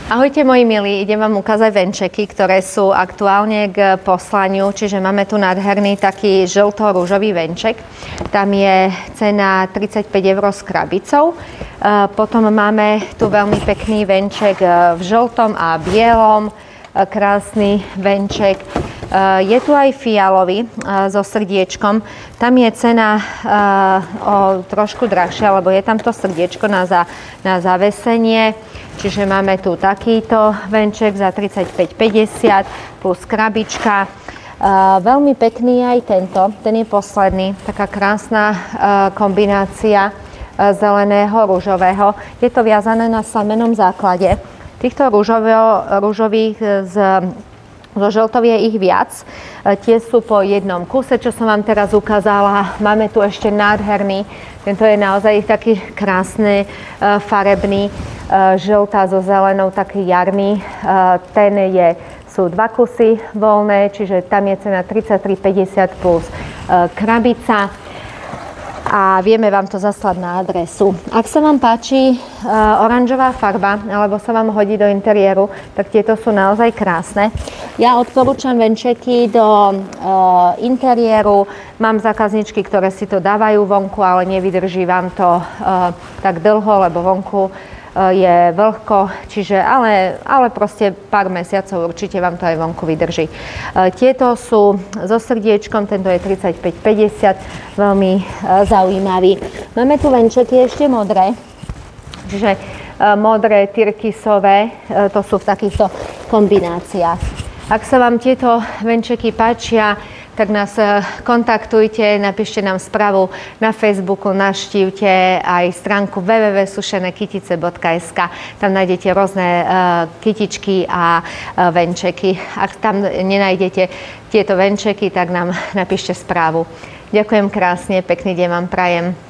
Ahojte moji milí, idem vám ukázať venčeky, ktoré sú aktuálne k poslaniu, čiže máme tu nádherný taký žlto-ružový venček. Tam je cena 35 € s krabicou. Potom máme tu veľmi pekný venček v žltom a bielom, krásny venček. Je tu aj fialový so srdiečkom. Tam je cena trošku drahšia, lebo je tam to srdiečko na zavesenie. Čiže máme tu takýto venček za 35,50 plus krabička. Veľmi pekný je aj tento, ten je posledný. Taká krásna kombinácia zeleného, ružového. Je to viazané na slamenom základe. Týchto ružových zo žltov je ich viac. Tie sú po jednom kuse, čo som vám teraz ukázala. Máme tu ešte nádherný. Tento je naozaj taký krásny, farebný, žltá so zelenou, taký jarný. Sú dva kusy voľné, čiže tam je cena 33,50 plus krabica. A vieme vám to zaslať na adresu. Ak sa vám páči oranžová farba, alebo sa vám hodí do interiéru, tak tieto sú naozaj krásne. Ja odporúčam venčeky do interiéru. Mám zákazničky, ktoré si to dávajú vonku, ale nevydrží vám to tak dlho, lebo vonku je vlhko, čiže, ale proste pár mesiacov určite vám to aj vonku vydrží. Tieto sú so srdiečkom, tento je 35,50, veľmi zaujímavý. Máme tu venčeky ešte modré, čiže modré, tyrkysové, to sú v takýchto kombináciách. Ak sa vám tieto venčeky páčia, tak nás kontaktujte, napíšte nám správu na Facebooku, navštívte aj stránku www.sušenekytice.sk. Tam nájdete rôzne kytičky a venčeky. Ak tam nenájdete tieto venčeky, tak nám napíšte správu. Ďakujem krásne, pekný deň vám prajem.